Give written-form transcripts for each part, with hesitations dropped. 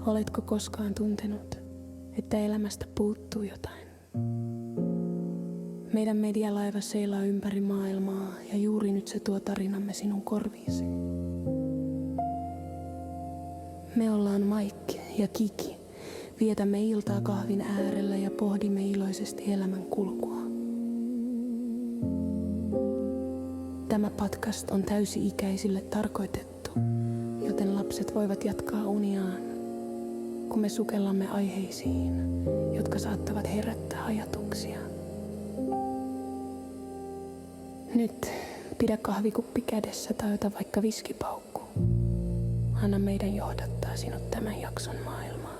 Oletko koskaan tuntenut, että elämästä puuttuu jotain? Meidän medialaiva seilaa ympäri maailmaa ja juuri nyt se tuo tarinamme sinun korviisi. Me ollaan Mike ja Kiki. Vietämme iltaa kahvin äärellä ja pohdimme iloisesti elämän kulkua. Tämä podcast on täysi-ikäisille tarkoitettu, joten lapset voivat jatkaa uniaan, kun me sukellamme aiheisiin, jotka saattavat herättää ajatuksia. Nyt pidä kahvikuppi kädessä tai ota vaikka viskipaukku. Anna meidän johdattaa sinut tämän jakson maailmaan.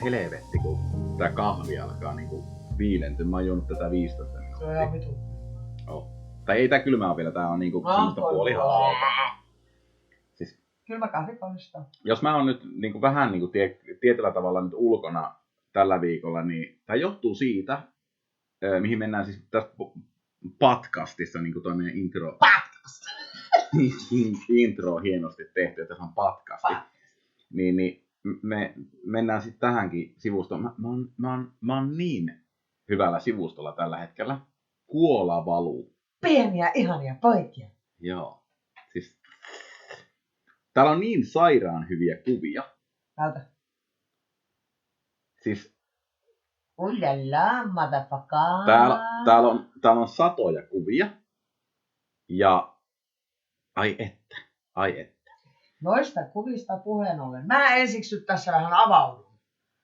Helvetti, kun tää kahvi alkaa niinku viilentyä. Mä oon juonut tätä 15 minuuttia. Se on ihan vitu. Oh. Tai ei tää kylmää vielä, tää on niinku 5,5 Siis, Kylmä kahvi kaunista. jos mä oon nyt niinku vähän niinku tietyllä tavalla nyt ulkona tällä viikolla, niin tää johtuu siitä, mihin mennään siis tässä podcastissa, niinku toi meidän intro. Podcast! Intro on hienosti tehty, että se on podcasti. Niin me mennään sitten tähänkin sivustoon. Mä oon niin hyvällä sivustolla tällä hetkellä. Kuola valuu. Pieniä, ihania poikia. Joo. Siis, täällä on niin sairaan hyviä kuvia. Näytä. Siis Uljala, motherfucker. täällä on satoja kuvia. Ja ai että. Noista kuvista puheen ollen. Mä ensiksi nyt tässä vähän avaudun.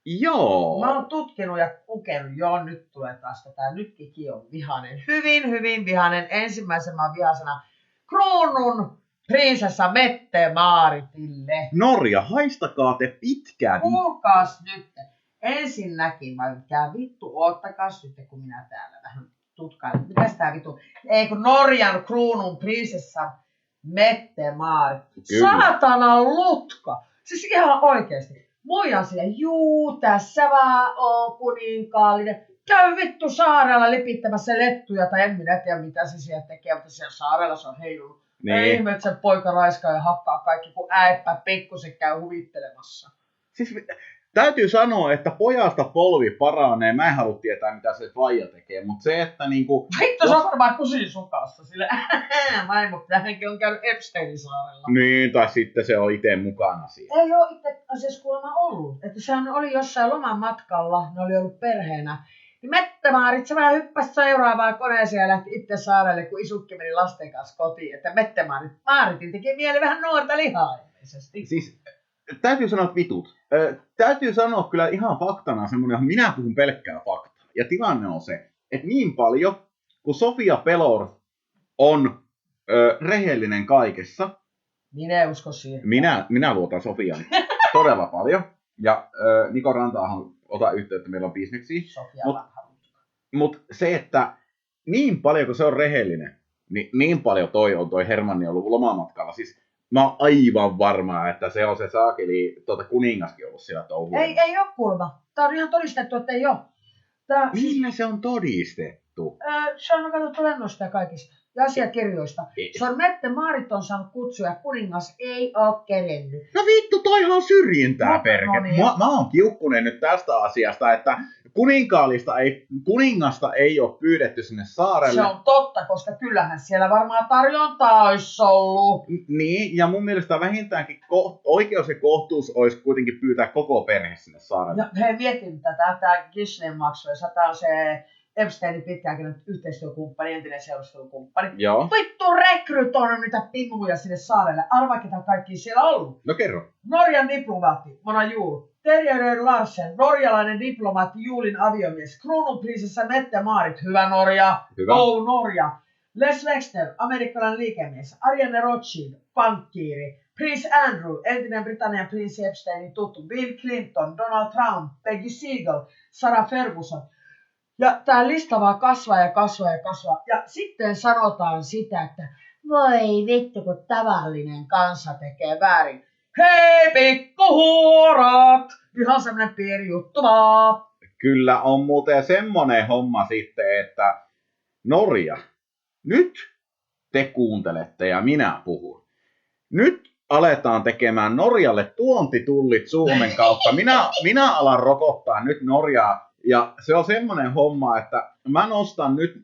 Joo. Mä oon tutkinut ja lukenut. Joo, nyt tulee taas tätä. Nyt Kiki on vihainen. Hyvin vihainen. Ensimmäisen mä oon vihasena kruunun prinsessa Mette-Maaritille. Norja, haistakaa te pitkään. Kuulkaas nyt. Ensinnäkin, vai mikä vittu, oottakas nyt, kun minä täällä vähän tutkailen. Mitäs tää vittu? Ei kun Norjan kruunun prinsessa Mette-Maarit. Saatana lutka! Siis ihan oikeesti. Muija sille, juu, tässä vaan on kuninkaallinen. Käy vittu saarella lipittämässä lettuja, tai en minä tiedä mitä se siellä tekee, mutta siellä saarella se on heilunut. Niin. Ei ihme, että sen poika raiskaa ja hakkaa kaikki, kun äippä pikkusen käy huvittelemassa. Siis täytyy sanoa, että pojasta polvi paranee. Mä en halua tietää, mitä se faija tekee, mutta se, että niinku... Vittu, se on varmaan kusinsukassa. Sille vaimo, hänkin on käynyt Epsteinin saarella. Niin, tai sitten se on itse mukana siinä. Ei ole itse asiassa kuulemma ollut. Että sehän oli jossain loman matkalla, ne oli ollut perheenä. Niin Mette-Maarit, se vähän hyppäsi seuraavaan koneeseen ja lähti itse saarelle, kun isukki meni lasten kanssa kotiin. Että Mette-Maaritin teki mieli vähän nuorta lihaa ilmeisesti. Siis täytyy sanoa, että vitut. Täytyy sanoa kyllä ihan faktana semmoinen, että minä puhun pelkkää faktaa. Ja tilanne on se, että niin paljon, kun Sofia Pelor on rehellinen kaikessa. Minä en usko siihen. Minä luotan Sofiaan todella paljon. Ja Niko Rantaahan ota yhteyttä, meillä on bisneksiä. Sofia Mutta se, että niin paljon kun se on rehellinen, niin paljon toi Hermanni ollut lomamatkalla. Siis mä oon aivan varma, että se on se saakeli kuningaskin ollut siellä touhuilla. Ei ole kuulemma. Tää on ihan todistettu, että ei ole. Missä se on todistettu? Se on katsottu lennosta ja kaikista. Ja asiakirjoista. Se on Mette-Maarit on saanut kutsuja, kuningas ei ole kerennyt. No vittu, toihan on syrjintää, No, perke. no niin. Mä oon kiukkunen nyt tästä asiasta, että kuningasta ei ole pyydetty sinne saarelle. Se on totta, koska kyllähän siellä varmaan tarjontaa olisi ollut. Niin, ja mun mielestä vähintäänkin oikeus ja kohtuus olisi kuitenkin pyytää koko perhe sinne saarelle. Ja he mietin tätä, tämä Gislen maksu, ja tämä on se Epsteinin pitkäänkin yhteistyökumppani, entinen seurustelukumppani. Joo. Vittu rekrytoinut niitä pinnuja sinne saarelle. Arvaa, ketä kaikki siellä on ollut. No kerro. Norjan diplomaatti, Mona Juul. Terje Röd Larsen, norjalainen diplomaatti Juulin aviomies. Kruununprinsessa Mette-Maarit, hyvä Norja. Hyvä. Go Norja. Les Wexner, amerikkalainen liikemies. Ariane Rothschild, pankkiiri. Prince Andrew, entinen Britannian prinssi Epsteinin tuttu. Bill Clinton, Donald Trump, Peggy Siegel, Sarah Ferguson. Ja tää lista vaan kasvaa ja kasvaa ja kasvaa. Ja sitten sanotaan sitä, että voi vittu, kun tavallinen kansa tekee väärin. Hei pikkuhuorat! Ihan semmonen pieni juttu vaan. Kyllä on muuten semmonen homma sitten, että Norja, nyt te kuuntelette ja minä puhun. Nyt aletaan tekemään Norjalle tuontitullit Suomen kautta. Minä alan rokottaa nyt Norjaa. Ja se on semmoinen homma, että mä nostan nyt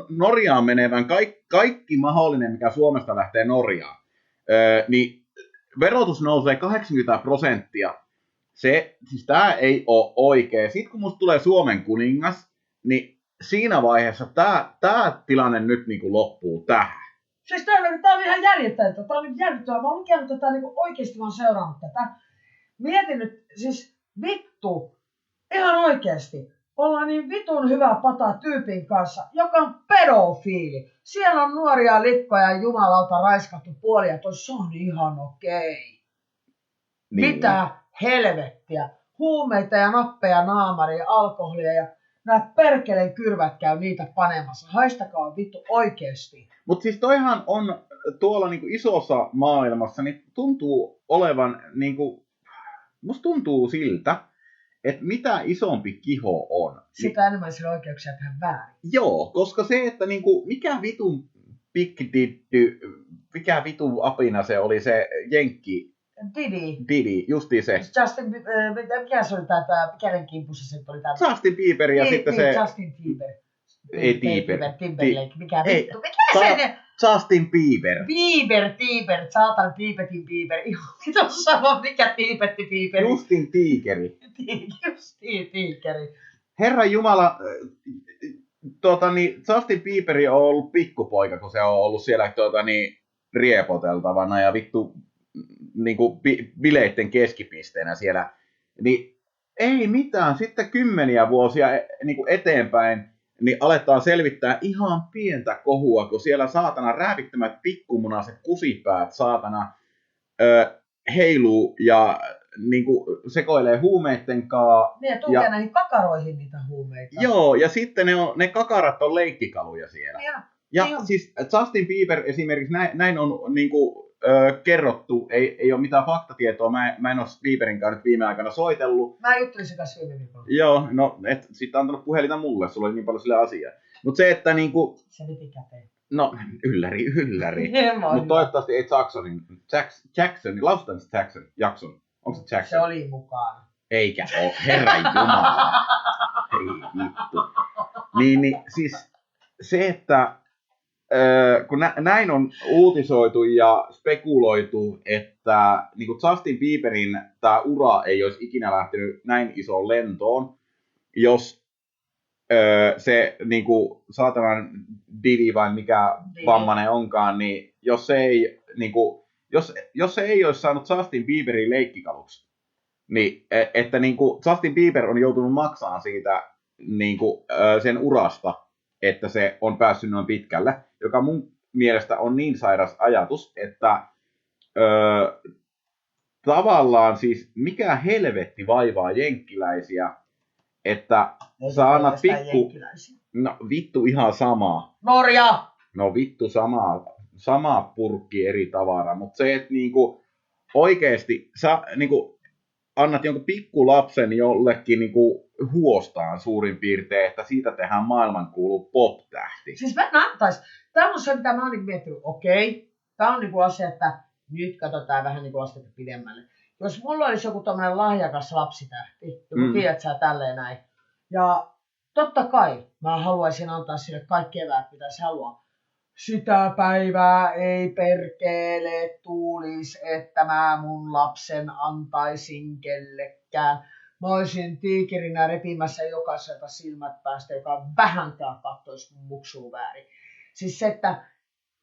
Norjaan menevän kaikki mahdollinen, mikä Suomesta lähtee Norjaan. Niin verotus nousee 80%. Siis tää ei ole oikein. Sitten kun musta tulee Suomen kuningas, niin siinä vaiheessa tää tilanne nyt niinku loppuu tähän. Siis tää on ihan järjettävää. Tää on järjettävää. Mä oon lukenut tätä niinku oikeesti, mä oon seurannut tätä. Mietin nyt, siis vittu, ihan oikeesti. Ollaan niin vitun hyvä pata tyypin kanssa, joka on pedofiili. Siellä on nuoria likkoja ja jumalauta raiskattu puolia, toi se on ihan okei. Niin. Mitä helvettiä? Huumeita ja nappeja naamariin ja alkoholia ja nämä perkeleen kyrvät käy niitä panemassa. Haistakaa vittu oikeesti. Mutta siis toihan on tuolla niinku isossa maailmassa, niin tuntuu olevan, niinku, musta tuntuu siltä, että mitä isompi kiho on. Sitä enemmän sillä oikeuksia tehdä väärin. Joo, koska se, että niinku, mikä vitun mikä vitun apina se oli se jenkki. Didi, justiin se. Justin, mikä se oli tää, kenen kimpussa se oli tää? Justin Bieber ja sitten se... Justin Bieber. Ei Bieber. Timberlake, mikä ei, vittu, mikä se? Justin Bieber. Bieber, saatan Tiibetin Bieber. Mitä sanoa, mikä Tiibetti Bieber? Justin Tiikeri. Justin Tiikeri. Herra Jumala, Justin Bieber on ollut pikkupoika, kun se on ollut siellä riepoteltavana ja vittu niinku bileitten keskipisteenä siellä. Niin ei mitään, sitten 10 vuosia niinku eteenpäin, niin aletaan selvittää ihan pientä kohua, kun siellä saatana räävittömät pikkumunaiset kusipäät saatana heiluu ja niinku sekoilee huumeitten kaa. Niin ja tunkee näihin kakaroihin niitä huumeita. Joo, ja sitten ne kakarat on leikkikaluja siellä. Ja niin siis Justin Bieber esimerkiksi, näin on niinku, kerrottu, ei ole mitään faktatietoa, mä en ole Bieberin kanssa nyt viime aikana soitellut. Mä juttelin sen kanssa viime viikolla. Joo, no et sit antanut puhelinta mulle, sulla oli niin paljon sille asiaa. Mut se, että niinku... Se veti käteen. No, ylläri. Mut toivottavasti ei Jackson, lausutaan Jackson. Onko se Jackson? Se oli mukana. Eikä oo, herra jumala. Ei vittu. Niin, siis se, että kun näin on uutisoitu ja spekuloitu, että niin kuin Justin Bieberin tämä ura ei olisi ikinä lähtenyt näin isoon lentoon, jos se niin kuin saatanan Didi vai mikä vammainen onkaan, niin jos se ei, niin kuin, jos se ei olisi saanut Justin Bieberin leikkikaluksi, niin että niin kuin Justin Bieber on joutunut maksamaan siitä niin kuin, sen urasta, että se on päässyt noin pitkälle, joka mun mielestä on niin sairas ajatus, että tavallaan siis mikä helvetti vaivaa jenkkiläisiä, että sä annat no vittu ihan samaa. Norja! No vittu sama purkki eri tavara, mutta se, että niinku oikeesti sä niinku annat jonkun pikkulapsen jollekin niinku huostaan suurin piirtein, että siitä tehdään maailmankuulu pop-tähti. Siis mä näyttäis, tää on se, mitä mä oon niinku miettinyt, okei, tää on niinku asia, että nyt katsotaan vähän niinku astetta pidemmälle. Jos mulla olisi joku tommonen lahjakas lapsitähti, joku tiedät sä tälleen näin, ja totta kai mä haluaisin antaa sille kaikki eväät, mitä se haluaa. Sitä päivää ei perkele tulis, että mä mun lapsen antaisin kellekään. Mä olisin tiikerinä repimässä jokaiselta silmät päästä, joka vähänkään kattoisi mun muksua väärin. Siis se, että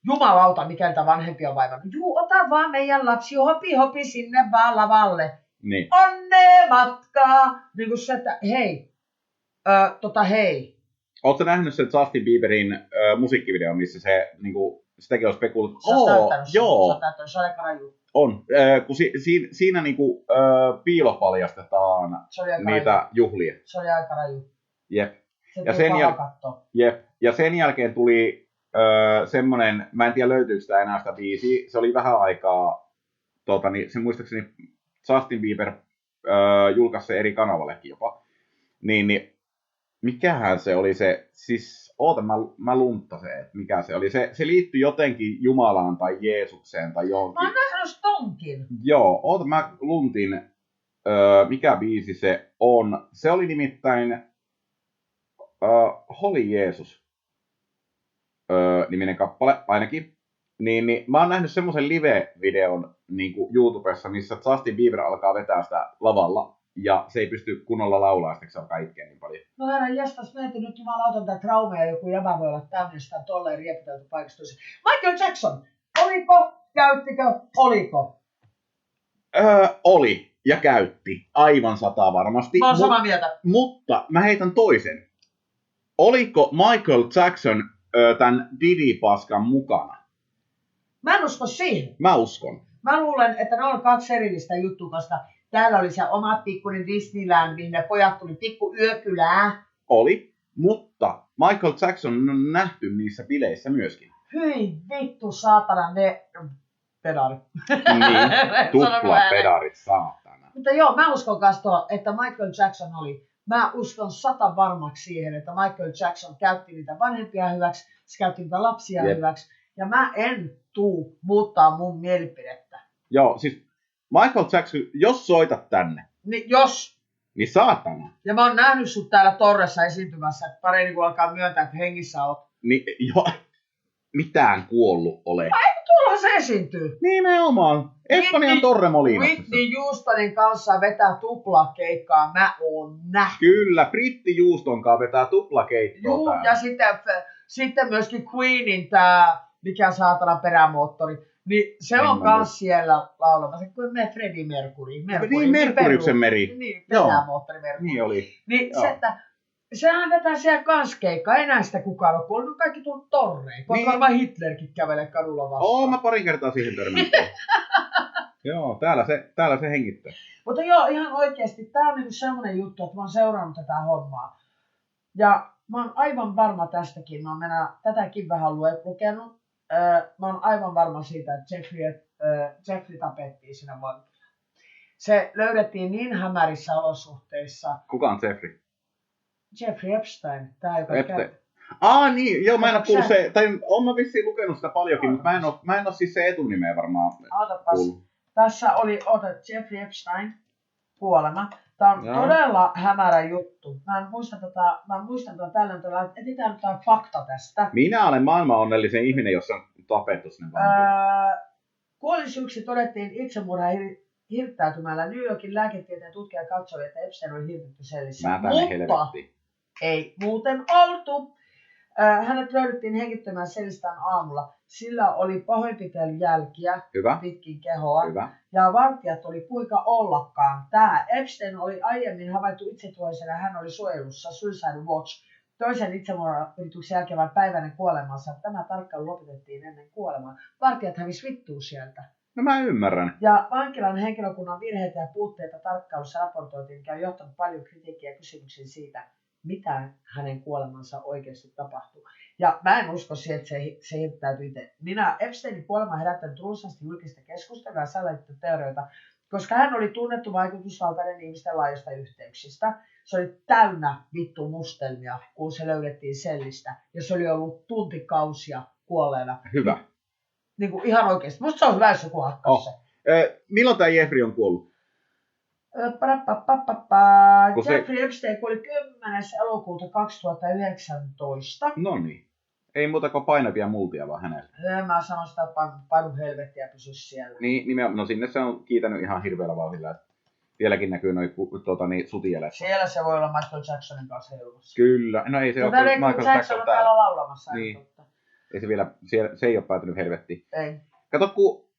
jumalauta, mikä vanhempi on vaivannut. Juu, ota vaan meidän lapsi, hopi sinne vaan lavalle. Niin. Onne matkaa! Niin kuin se, että hei, hei. Ootko nähnyt sen Justin Bieberin musiikkivideo, missä se niinku, sitäkin on spekuloitu? Joo. Se on aika raju. On, kun siinä niinku, piilopaljastetaan niitä juhlia. Se oli aika raju. Jep. Se ja sen jälkeen tuli semmonen, mä en tiedä löytyykö sitä enää sitä biisiä, se oli vähän aikaa, se muistaakseni Justin Bieber julkaisi se eri kanavallekin jopa, niin mikähän se oli se, siis oota mä lunttasen, että mikä se oli. Se liittyi jotenkin Jumalaan tai Jeesukseen tai Mä johonkin. oon nähnyt tonkin. Joo, oota mä luntin, mikä biisi se on. Se oli nimittäin Holy Jeesus niminen kappale ainakin. Niin mä oon nähnyt semmoisen live-videon niin kuin YouTubessa, missä Justin Bieber alkaa vetää sitä lavalla. Ja se ei pysty kunnolla laulaa, sitten se alkaa itkeä niin paljon. No herran jästäs, mietin nyt jumalauton tää trauma ja joku jäbä voi olla täynnä sitä tolleen rieputeltu paikasta toiseen. Michael Jackson, oliko, käyttikö, oliko? Oli ja käytti. Aivan 100 varmasti. Mä oon samaa mieltä. Mutta mä heitän toisen. Oliko Michael Jackson tämän Diddy-paskan mukana? Mä en usko siihen. Mä uskon. Mä luulen, että ne on kaksi erillistä juttua, koska täällä oli se oma pikkuinen Disneyland, mihin ne pojat tuli pikku yökylää. Oli. Mutta Michael Jackson on nähty niissä bileissä myöskin. Hyi vittu saatana ne pedarit. Niin, tupla pedarit saatana. Mutta joo, mä uskon kanssa tuo, että Michael Jackson oli. Mä uskon 100 varmaksi siihen, että Michael Jackson käytti niitä vanhempia hyväksi, se käytti niitä lapsia hyväksi. Ja mä en tuu muuttaa mun mielipidettä. Joo, siis Michael Jackson, jos soitat tänne, Niin jos. niin saatana. Ja mä oon nähnyt sut täällä Torressa esiintymässä, että paremmin kun alkaa myöntää, että hengissä oot. Niin, joo, mitään kuollut ole. Tuolla se esiintyy. Nimenomaan. Espanjan Torremolinassa. Whitney Houstonin kanssa vetää tuplakeikkaa, mä oon nähnyt. Kyllä, Britti Juustonkaan vetää tuplakeittoa Juu, täällä. ja sitten myöskin Queenin tää, mikä saatana perämoottori, niin se on kans siellä laulamassa, kuin me Freddie Mercury. Niin, Merkuryksen meri. Niin, Joo. perämoottori Mercury. Niin oli. Niin Joo. se, että sehän vetää siellä kans keikkaa, ei näistä kukaan ole kuullut, kaikki tullut torreen, koska Niin. varmaan Hitlerkin kävelee kadulla vastaan. Mä pari kertaa siihen törmännyt. Joo, täällä se hengittää. Mutta joo, ihan oikeesti, tää on niinku semmonen juttu, että mä oon seurannut tätä hommaa. Ja mä oon aivan varma tästäkin, mä oon tätäkin vähän lukenut. Mä oon aivan varma siitä, että Jeffrey tapettiin siinä vankilassa. Se löydettiin niin hämärissä olosuhteissa. Kuka on Jeffrey? Jeffrey Epstein, tää joka Epstein. Niin, joo, mä en oo kuullut se, tai oon mä vissiin lukenut sitä paljonkin, mutta mä en oo siis se etunimeä varmaan kuullut. Tässä oli Jeffrey Epstein kuolema. Tämä on todella hämärä juttu. Mä muistan tätä tällä tavalla, että etsitään jotain fakta tästä. Minä olen maailman onnellisen ihminen, jos on tapettu sinne vankilaan. Kuolinsyyksi todettiin itsemurhaa hirttäytymällä. New Yorkin lääketieteen tutkija katsoi, että Epstein oli hirtetty sellissä. Mä tänne helvettiin. Ei muuten oltu. Hänet löydettiin hengittämään sellistään aamulla. Sillä oli pahoinpitelyjälkiä pitkin kehoa. Hyvä. Ja vartijat oli kuinka ollakaan. Tämä Epstein oli aiemmin havaittu itsetuhoisena. Hän oli suojelussa Suicide Watch. Toisen itsemurhayrityksen jälkeen vain päiväinen kuolemansa. Tämä tarkkailu lopetettiin ennen kuolemaa. Vartijat hävisi vittuun sieltä. No mä ymmärrän. Ja vankilan henkilökunnan virheitä ja puutteita tarkkailussa raportoitiin, mikä on johtanut paljon kritiikkiä ja kysymyksiä siitä, mitä hänen kuolemansa oikeasti tapahtui. Ja mä en usko siihen, että se hirttäytyi itse. Epsteinin kuolema herättänyt runsaasti julkista keskustelua ja salaliittoja teorioita, koska hän oli tunnettu vaikutusvaltainen ihmisten laajasta yhteyksistä. Se oli täynnä vittu mustelmia, kun se löydettiin sellistä, ja se oli ollut tuntikausia kuolleena. Hyvä. Niin kuin ihan oikeasti. Musta se on hyvä, jos joku hakkaa se. Milloin tämä Jeffrey on kuollut? Jeffrey Epstein kuoli 10. elokuuta 2019. No niin. Ei muuta kuin painavia multia vaan hänelle. Mä sanon sitä, että painu helvettiä pysy siellä. Niin, no sinne se on kiitänyt ihan hirveällä vauhdilla. Vieläkin näkyy noi sutielet. Siellä se voi olla Michael Jacksonin kanssa heilumassa. Kyllä. No ei se ole Michael Jackson täällä laulamassa. Niin. Ei se vielä, se ei ole päätynyt helvettiin. Ei. Kato, kun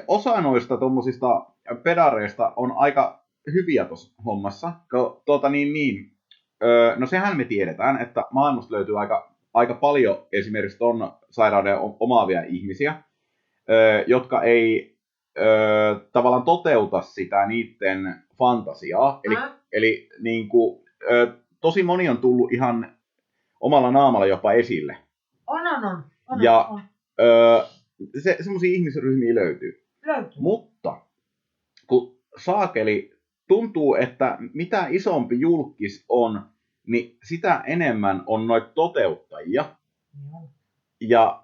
osa noista tommosista pedareista on aika hyviä tuossa hommassa. No sehän me tiedetään, että maailmasta löytyy aika paljon esimerkiksi ton sairauden omaavia ihmisiä, jotka ei tavallaan toteuta sitä niiden fantasiaa. Eli niin kuin, tosi moni on tullut ihan omalla naamalla jopa esille. On. Ja semmoisia ihmisryhmiä löytyy. Löytyy. Mutta kun saakeli tuntuu, että mitä isompi julkis on, niin sitä enemmän on noita toteuttajia. Joo. Ja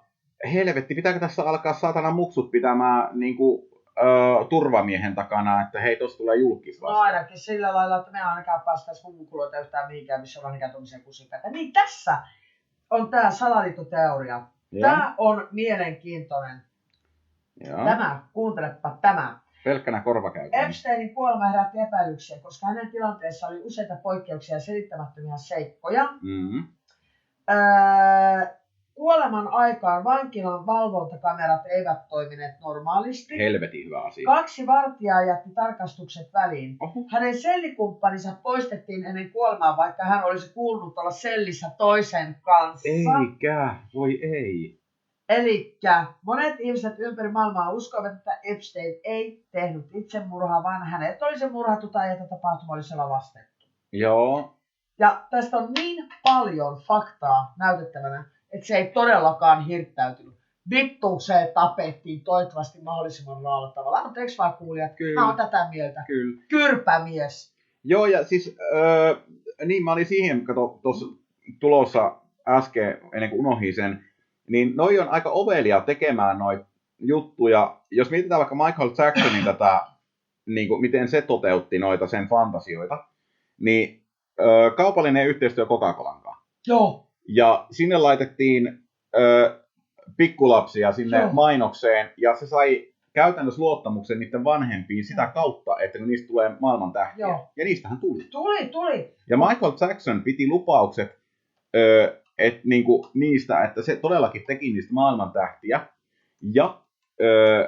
helvetti, pitääkö tässä alkaa saatana muksut pitämään niinku, turvamiehen takana, että hei, tossa tulee julkis No vastaan. ainakin sillä lailla, että me ainakaan päästäis mummukuloita yhtään mihinkään, missä on ainakaan tuollaisia kusikaita. Niin tässä on tää salaliittoteoria. Tää on mielenkiintoinen. Joo. Tämä, kuuntelepa tämä. Pelkkänä korvakäytönä. Epsteinin kuolema herätti epäilyksiä, koska hänen tilanteessa oli useita poikkeuksia ja selittämättömiä seikkoja. Mm-hmm. Kuoleman aikaan vankilan valvontakamerat eivät toimineet normaalisti. Helvetin hyvä asia. 2 vartijaa jätti tarkastukset väliin. Oho. Hänen sellikumppaninsa poistettiin ennen kuolemaa, vaikka hän olisi kuulunut olla sellissä toisen kanssa. Eikä, voi ei. Elikkä monet ihmiset ympäri maailmaa uskovat, että Epstein ei tehnyt itsemurhaa, vaan hänet olisi murhattu tai että tapahtuma olisi lavastettu. Joo. Ja tästä on niin paljon faktaa näytettävänä, että se ei todellakaan hirttäytynyt. Vittu, se tapettiin toivottavasti mahdollisimman raalla tavalla. Anteeksi vaan kuulijat, Kyllä. mä oon tätä mieltä. Kyllä. Kyrpämies. Joo, ja siis, niin mä olin siihen, kato, tuossa tulossa äsken, ennen kuin unohdin sen, niin noi on aika ovelia tekemään noita juttuja. Jos mietitään vaikka Michael Jacksonin tätä, niin kuin, miten se toteutti noita sen fantasioita, niin kaupallinen yhteistyö Coca-Colan kanssa. Joo. Ja sinne laitettiin pikkulapsia sinne Joo. mainokseen, ja se sai käytännössä luottamuksen niiden vanhempiin sitä kautta, että kun niistä tulee maailman tähtiä. Joo. Ja niistähän tuli. Tuli. Ja Michael Jackson piti lupaukset niinku niistä, että se todellakin teki niistä maailman tähtiä. Ja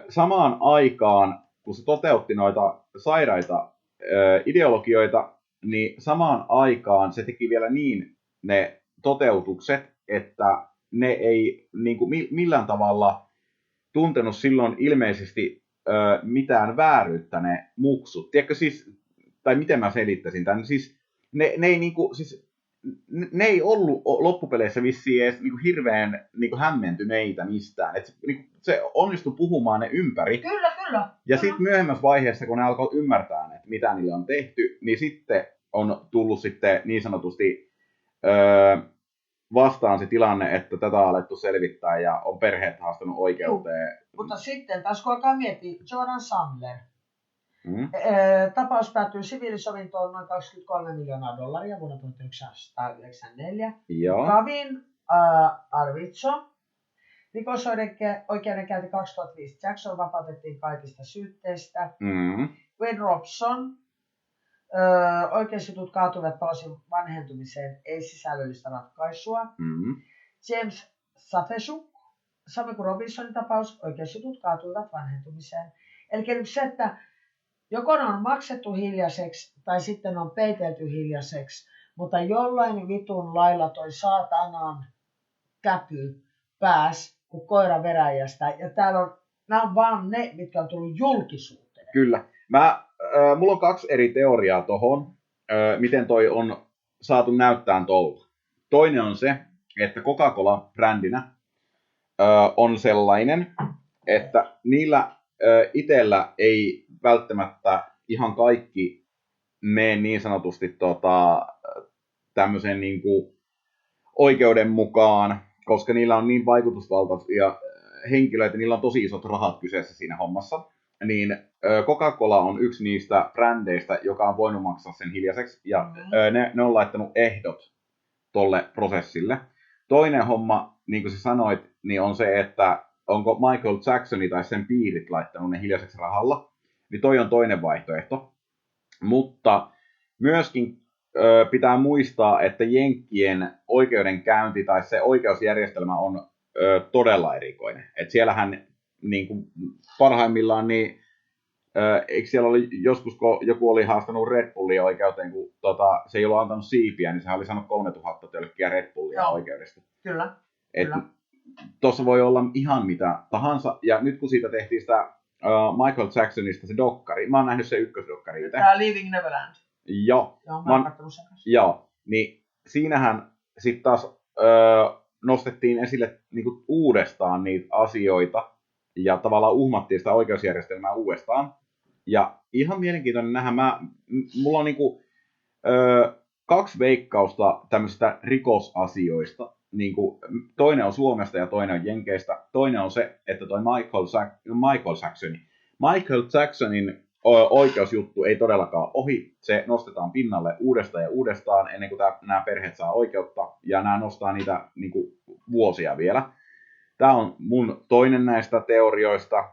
samaan aikaan, kun se toteutti noita sairaita ideologioita, niin samaan aikaan se teki vielä niin ne toteutukset, että ne ei niinku millään tavalla tuntenut silloin ilmeisesti mitään vääryyttä ne muksut. Tiedätkö siis, tai miten mä selittäisin tämän, siis ne ei niinku, siis ne ei ollut loppupeleissä vissiin edes niinku hirveän niinku hämmentyneitä mistään. Et niinku, se onnistui puhumaan ne ympäri. Kyllä. Ja sitten myöhemmässä vaiheessa, kun ne alkoi ymmärtää, että mitä niille on tehty, niin sitten on tullut sitten niin sanotusti vastaan se tilanne, että tätä on alettu selvittää ja on perheet haastanut oikeuteen. Mutta sitten taas kun alkaa miettiä, Jordan Sandler. Tapaus päättyi siviilisovintoon noin $23 miljoonaa vuonna 1994. Joo. Gavin Arvizo. Rikosoikeudenkäynti 2005. Jackson vapautettiin kaikista syytteistä. Wade Robson. Oikeusjutut kaatuivat pääosin vanhentumiseen, ei sisällöllistä ratkaisua. James Safeshuk, samoin kuin Robinsonin tapaus, oikeusjutut kaatuivat vanhentumiseen. Eli se, että joko ne on maksettu hiljaiseksi tai sitten on peitelty hiljaiseksi, mutta jollain vitun lailla toi saatanan käpy pääs kuin koira veräjästä. Ja täällä on, nämä on vaan ne, mitkä on tullut julkisuuteen. Kyllä. Mulla on 2 eri teoriaa tohon, miten toi on saatu näyttää tolta. Toinen on se, että Coca-Cola brändinä on sellainen, että niillä itsellä ei välttämättä ihan kaikki mene niin sanotusti tämmöisen niin kuin oikeuden mukaan, koska niillä on niin vaikutusvaltaisia henkilöitä, niillä on tosi isot rahat kyseessä siinä hommassa. Niin Coca-Cola on yksi niistä brändeistä, joka on voinut maksaa sen hiljaiseksi, ja ne on laittanut ehdot tolle prosessille. Toinen homma, niin kuin sä sanoit, niin on se, että onko Michael Jacksoni tai sen piirit laittanut ne hiljaiseksi rahalla, niin toi on toinen vaihtoehto. Mutta myöskin pitää muistaa, että Jenkkien oikeudenkäynti tai se oikeusjärjestelmä on todella erikoinen. Et siellähän niin kuin parhaimmillaan, niin eikö siellä oli joskus, kun joku oli haastanut Red Bullia oikeuteen, kun se ei ollut antanut siipiä, niin sehän oli saanut 3000 tölkkiä Red Bullia oikeudesta. Kyllä. Tuossa voi olla ihan mitä tahansa, ja nyt kun siitä tehtiin sitä Michael Jacksonista se dokkari, mä oon nähnyt se ykkösdokkari. Tämä Leaving Neverland. Joo. Joo, niin siinähän sitten taas nostettiin esille niinku uudestaan niitä asioita, ja tavallaan uhmattiin sitä oikeusjärjestelmää uudestaan. Ja ihan mielenkiintoinen nähdä. Mulla on niinku, 2 veikkausta tämmöisistä rikosasioista. Niinku, toinen on Suomesta ja toinen on Jenkeistä. Toinen on se, että toi Michael Jacksonin oikeusjuttu ei todellakaan ohi. Se nostetaan pinnalle uudestaan ja uudestaan ennen kuin nämä perheet saa oikeutta. Ja nämä nostaa niitä niinku, vuosia vielä. Tämä on mun toinen näistä teorioista.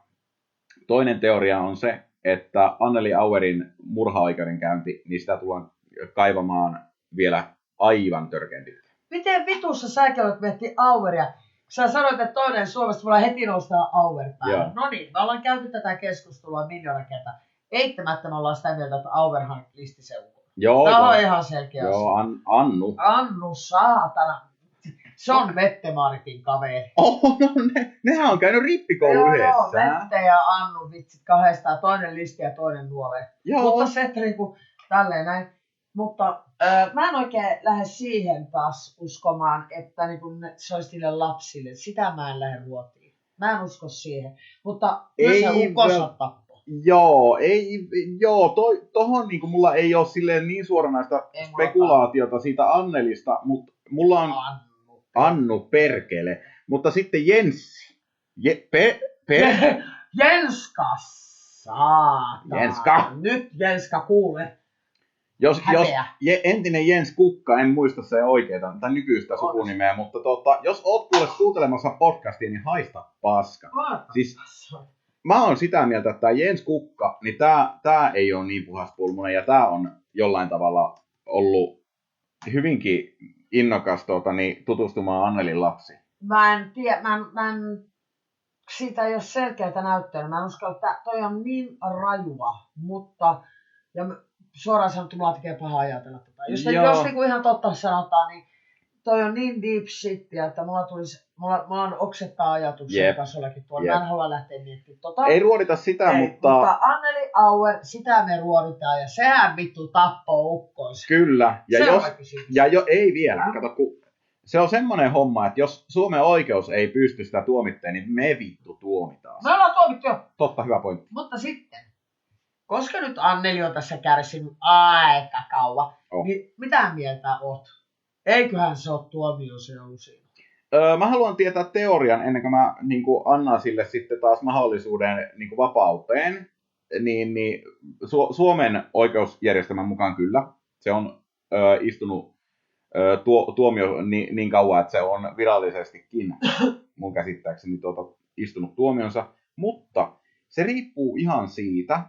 Toinen teoria on se, että Anneli Auerin murhaoikeudenkäynti, niin sitä tullaan kaivamaan vielä aivan törkeän pitkään. Miten vitussa säkin olet miettiä Aueria? Sä sanoit, että toinen Suomesta mulla heti nostaa Auer päälle. No niin, me ollaan käyty tätä keskustelua miljoona kertaa. Eittämättä me ollaan sitä mieltä, että Auerhan listi seukun. Joo, Tämä on ihan selkeä asia. joo, Annu. Annu, saatana. Se on Mette-Maritin kaveri. No nehän on käynyt rippikoulu yhdessä. Joo, Mette ja Annu vitsit kahdestaan. Toinen listi ja toinen nuole. Mutta se, että niinku tälleen näin. Mutta mä en oikein lähde siihen taas uskomaan, että niinku se olisi niille lapsille. Sitä mä en lähde ruotiin. Mä en usko siihen. Mutta myös se ukkosa tappo. Tohon niinku mulla ei ole silleen niin suoranaista spekulaatiota siitä Annelista, mutta mulla on Annu perkele. Mutta sitten Jenssi. Jenska, saatana. Jenska. Nyt Jenska kuule. Jos entinen Jens Kukka, en muista se oikeeta tai nykyistä sukunimeä, mutta jos oot kuuntelemassa podcastia, niin haista paska. Siis, mä oon sitä mieltä, että tämä Jens Kukka, niin tää ei ole niin puhaspulmunen ja tää on jollain tavalla ollut hyvinkin innokas tutustumaan Annelin lapsiin. Mä en tiedä, mä en siitä ei ole selkeää näyttöä. Mä en usko, että toi on niin rajua, mutta ja suoraan sanottuna mulla tekee paha ajatella tätä. Jos niinku ihan totta sanotaan, niin toi on niin deep shittiä, että mulla on oksettaa ajatuksia tasollakin tuolla. Mä en halua lähteä miettimään tota. Ei ruodita sitä, mutta Anneli Auer, sitä me ruoditaan ja sehän vittu tappoo ukkois. Kyllä, ei vielä. Kato, kun se on semmoinen homma, että jos Suomen oikeus ei pysty sitä tuomitteen, niin me vittu tuomitaan. Me ollaan tuomittu jo. Totta, hyvä pointti. Mutta sitten, koska nyt Anneli on tässä kärsinyt aika kauan, niin mitä mieltä oot? Eiköhän se ole tuomioseulu siinä? Mä haluan tietää teorian ennen kuin mä annan sille sitten taas mahdollisuuden vapauteen. Niin Suomen oikeusjärjestelmän mukaan kyllä. Se on istunut tuomio niin kauan, että se on virallisestikin mun käsittääkseni istunut tuomionsa. Mutta se riippuu ihan siitä,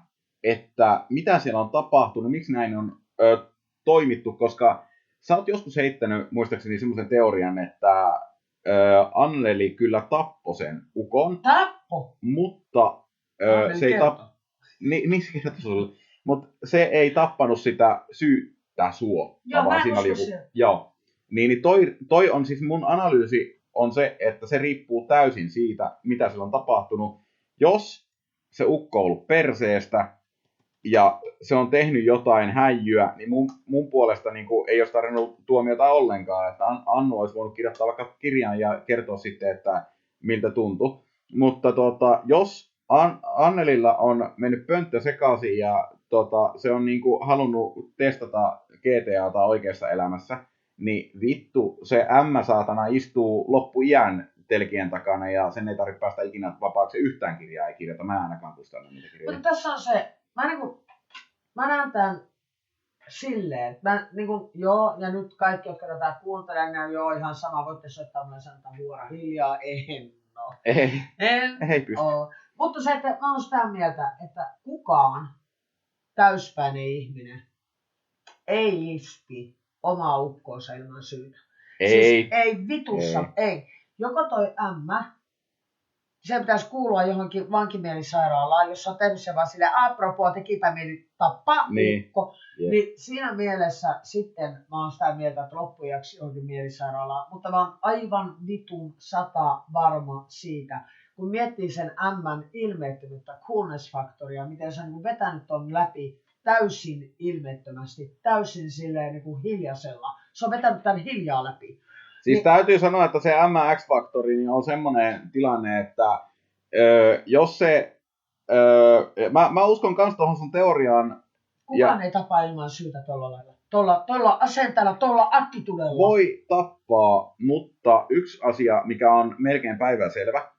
että mitä siellä on tapahtunut, miksi näin on toimittu, koska sä oot joskus heittänyt muistaakseni semmoisen teorian, että Anneli kyllä tappoi sen ukon. Tappo? Mutta se ei niin se kertoi sulle. Mutta se ei tappanut sitä syyttä suotta. Joo, vaan siinä oli joku. Joo. Niin toi on siis mun analyysi on se, että se riippuu täysin siitä, mitä sillä on tapahtunut. Jos se ukko on ollut perseestä ja se on tehnyt jotain häijyä, niin mun puolesta ei olisi tarvinnut tuomiota ollenkaan. Että Annu olisi voinut kirjoittaa vaikka kirjan ja kertoa sitten, että miltä tuntui. Mutta jos Annelilla on mennyt pönttö sekaisin ja se on halunnut testata GTAta oikeassa elämässä, niin vittu, se M-saatana istuu loppuiän telkien takana ja sen ei tarvitse päästä ikinä vapaaksi yhtään kirjaa ei kirjoita. Mä ainakaan kustannu niitä kirjoja. Mutta tässä on se, mä näen tämän silleen, että joo, ja nyt kaikki, jotka tätä kuuntelevat, niin joo, ihan sama, voitte soittaa mulle sanotaan huora hiljaa, En pysty. Mutta se, että mä oon sitä mieltä, että kukaan täyspäinen ihminen ei listi omaa ukkoonsa ilman syytä. Ei. Siis ei vitussa, ei. Joko toi se pitäisi kuulua johonkin vankimielisairaalaan, jossa on tehnyt se vaan silleen, apropos, tekipä mieli tappaa ukko. Niin siinä mielessä sitten mä oon sitä mieltä, että loppujaksi johonkin mielisairaalaan. Mutta mä oon aivan vitun 100 varma siitä, kun miettii sen M:n ilmeettömyyttä, coolness-faktoria, miten se on vetänyt ton läpi täysin ilmeettömästi, täysin silleen hiljaisella. Se on vetänyt tän hiljaa läpi. Siis täytyy sanoa, että se MX-faktori niin on semmoinen tilanne, että jos se mä uskon kans tuohon sun teoriaan. Kukaan ei tapaa ilman syytä tuolla lailla. Tuolla asenteella, tuolla attitudella. Voi tappaa, mutta yksi asia, mikä on melkein päivänselvä,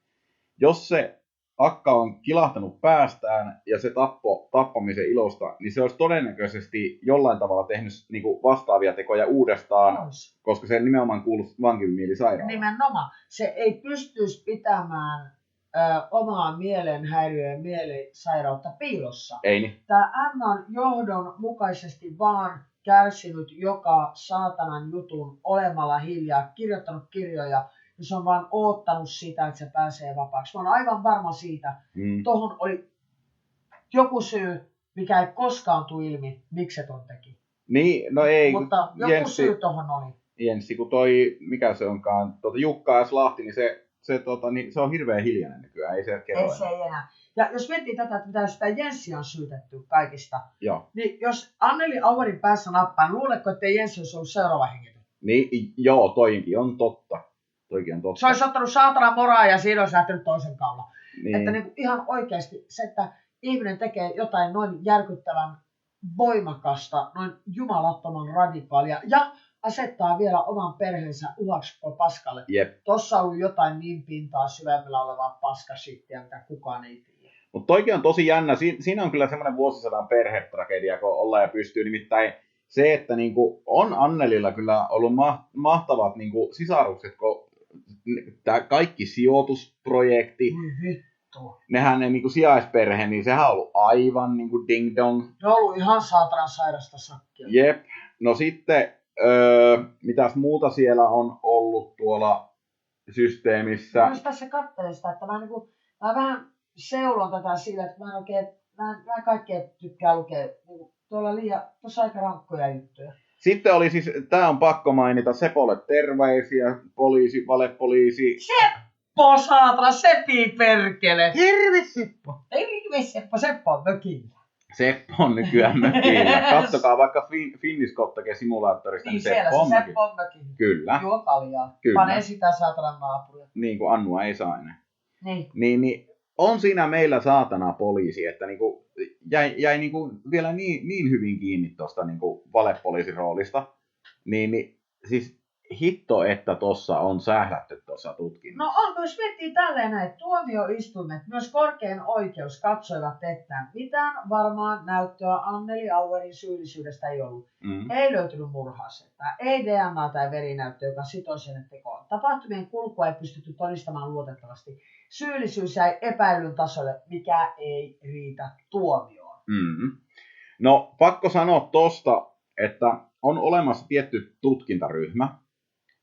jos se akka on kilahtanut päästään ja se tappamisen ilosta, niin se olisi todennäköisesti jollain tavalla tehnyt niinku vastaavia tekoja uudestaan, koska se nimenomaan kuuluu vankimielisairaalaan. Nimenomaan. Se ei pystyisi pitämään omaa mielenhäiriöä ja mielisairautta piilossa. Ei niin. Tämä M on johdonmukaisesti vaan kärsinyt joka saatanan jutun olemalla hiljaa, kirjoittanut kirjoja, ja se on vaan oottanut sitä, että se pääsee vapaaksi. Mä oon aivan varma siitä. Tuohon oli joku syy, mikä ei koskaan tule ilmi, miksi se ton teki. Niin, no ei. Mutta joku syy tuohon oli. Jenssi, kun toi, mikä se onkaan, Jukka S. Lahti, niin se on hirveän hiljainen nykyään, ei se kerro. Ei se enää. Ja jos miettii tätä, että mitä sitä Jenssi on syytetty kaikista, Joo. niin jos Anneli Auerin päässä nappaa, niin luuletko, että Jenssi olisi ollut seuraava henkilö? Niin, joo, toikin on totta. Se olisi ottanut saatana moraa ja siinä olisi lähtenyt toisen kaula. Niin. Että niin kuin ihan oikeasti se, että ihminen tekee jotain noin järkyttävän voimakasta, noin jumalattoman radikaalia ja asettaa vielä oman perheensä uhaksi paskalle. Jep. Tossa on ollut jotain niin pintaa syvemmällä olevaa paskashittiä, mitä kukaan ei tiedä. Mutta toikin on tosi jännä. Siinä on kyllä semmoinen vuosisadan perhetragedia, kun ollaan ja pystyy. Nimittäin se, että niinku on Annelilla kyllä ollut mahtavat niinku sisarukset, kun tämä kaikki sijoitusprojekti, nehän ne niinku sijaisperhe, niin sehän on ollut aivan niinku ding dong. Ne on ollut ihan saatanan sairasta sakkia. Jep. No sitten, mitäs muuta siellä on ollut tuolla systeemissä? Myös tässä katselin sitä, että mä vähän seulon tätä sillä, että mä en kaikkea tykkää lukea. Tuossa aika rankkoja juttuja. Sitten oli siis, tää on pakko mainita, Sepolle terveisiä, valepoliisi. Seppo, saatana, sepi perkele. Hirve Seppo. Ei Seppo, Seppo on mökillä. Seppo on nykyään mökillä. Kattokaa vaikka Finniskottake-simulaattorista, niin Seppo on mökillä. Kyllä. Juo kaljaa. Kyllä. Panee sitä saatanan naapuria. Niin kuin Annua ei saa enää. Niin. On siinä meillä saatana poliisi, että niinku jäi niinku vielä niin hyvin kiinni tuosta niinku valepoliisin roolista. Niin siis hitto, että tuossa on sählätty tuossa tutkinnassa. No onko, jos miettii tälleen näin, tuomioistuimet, myös korkein oikeus katsoivat, että mitään varmaa näyttöä Anneli Auerin syyllisyydestä ei ollut. Ei löytynyt murhaasetta, ei DNA tai verinäyttöä, joka sitoisi hänet tekoon. Tapahtumien kulkua ei pystytty todistamaan luotettavasti. Syyllisyys jäi epäilyn tasolle, mikä ei riitä tuomioon. No pakko sanoa tosta, että on olemassa tietty tutkintaryhmä,